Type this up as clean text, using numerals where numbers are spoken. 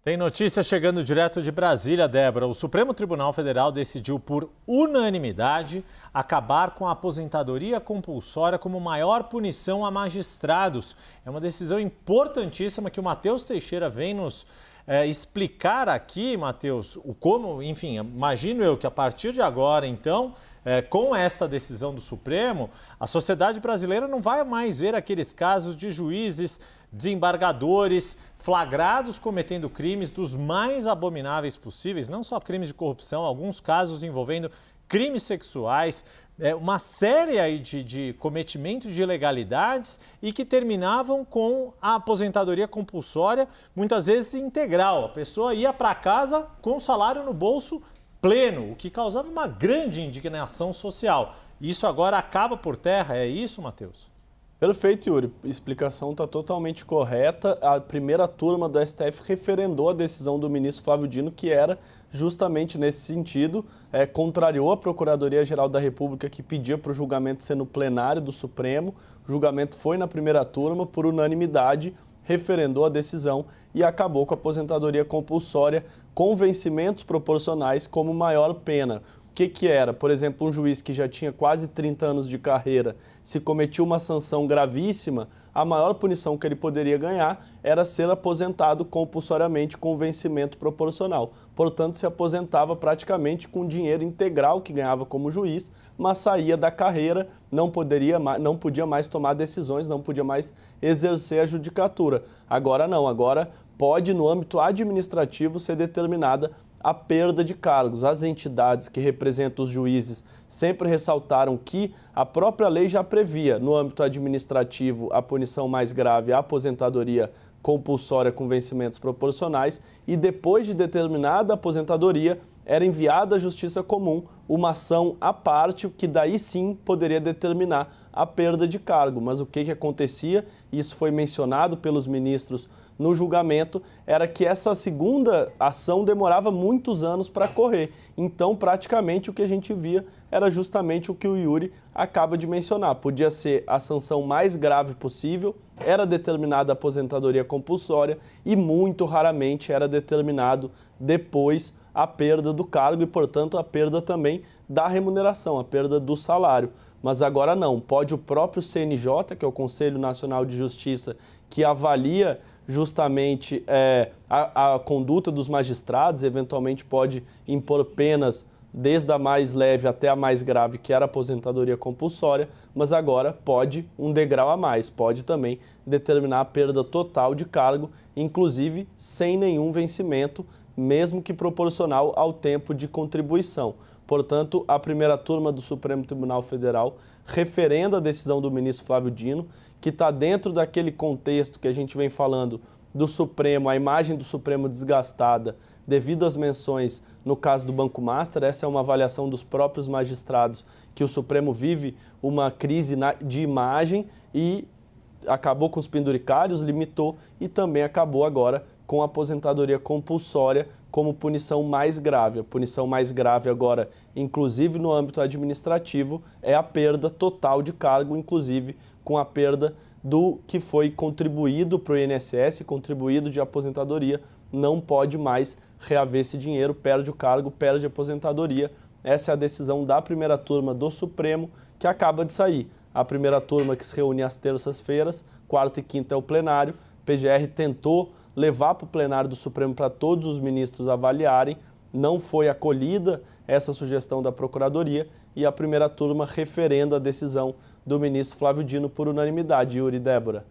Tem notícia chegando direto de Brasília, Débora. O Supremo Tribunal Federal decidiu por unanimidade acabar com a aposentadoria compulsória como maior punição a magistrados. É uma decisão importantíssima que o Matheus Teixeira vem nos explicar aqui, Matheus, o como, enfim, imagino eu que a partir de agora, então, com esta decisão do Supremo, a sociedade brasileira não vai mais ver aqueles casos de juízes, desembargadores flagrados cometendo crimes dos mais abomináveis possíveis, não só crimes de corrupção, alguns casos envolvendo crimes sexuais, uma série aí de cometimento de ilegalidades e que terminavam com a aposentadoria compulsória, muitas vezes integral. A pessoa ia para casa com o salário no bolso pleno, o que causava uma grande indignação social. Isso agora acaba por terra, é isso, Matheus? Perfeito, Yuri. A explicação está totalmente correta. A primeira turma do STF referendou a decisão do ministro Flávio Dino, que era justamente nesse sentido, contrariou a Procuradoria-Geral da República, que pedia para o julgamento ser no plenário do Supremo. O julgamento foi na primeira turma, por unanimidade, referendou a decisão e acabou com a aposentadoria compulsória com vencimentos proporcionais como maior pena. O que era? Por exemplo, um juiz que já tinha quase 30 anos de carreira, se cometia uma sanção gravíssima, a maior punição que ele poderia ganhar era ser aposentado compulsoriamente com vencimento proporcional. Portanto, se aposentava praticamente com o dinheiro integral que ganhava como juiz, mas saía da carreira, não podia mais tomar decisões, não podia mais exercer a judicatura. Agora não, agora pode, no âmbito administrativo, ser determinada a perda de cargos. As entidades que representam os juízes sempre ressaltaram que a própria lei já previa, no âmbito administrativo, a punição mais grave, a aposentadoria compulsória com vencimentos proporcionais, e depois de determinada aposentadoria, era enviada à Justiça Comum uma ação à parte, que daí sim poderia determinar a perda de cargo. Mas o que acontecia, isso foi mencionado pelos ministros no julgamento, era que essa segunda ação demorava muitos anos para correr. Então, praticamente, o que a gente via era justamente o que o Yuri acaba de mencionar. Podia ser a sanção mais grave possível, era determinada a aposentadoria compulsória e muito raramente era determinado depois a perda do cargo e, portanto, a perda também da remuneração, a perda do salário. Mas agora não, pode o próprio CNJ, que é o Conselho Nacional de Justiça, que avalia justamente a conduta dos magistrados, eventualmente pode impor penas desde a mais leve até a mais grave, que era a aposentadoria compulsória, mas agora pode um degrau a mais, pode também determinar a perda total de cargo, inclusive sem nenhum vencimento, mesmo que proporcional ao tempo de contribuição. Portanto, a primeira turma do Supremo Tribunal Federal referenda a decisão do ministro Flávio Dino, que está dentro daquele contexto que a gente vem falando do Supremo, a imagem do Supremo desgastada devido às menções no caso do Banco Master. Essa é uma avaliação dos próprios magistrados, que o Supremo vive uma crise de imagem e acabou com os penduricários, limitou e também acabou agora com a aposentadoria compulsória como punição mais grave. A punição mais grave agora, inclusive no âmbito administrativo, é a perda total de cargo, inclusive com a perda do que foi contribuído para o INSS, contribuído de aposentadoria, não pode mais reaver esse dinheiro, perde o cargo, perde a aposentadoria. Essa é a decisão da primeira turma do Supremo, que acaba de sair. A primeira turma que se reúne às terças-feiras, quarta e quinta é o plenário. O PGR tentou levar para o plenário do Supremo para todos os ministros avaliarem, não foi acolhida essa sugestão da Procuradoria e a primeira turma referenda a decisão do ministro Flávio Dino por unanimidade. Yuri, Débora.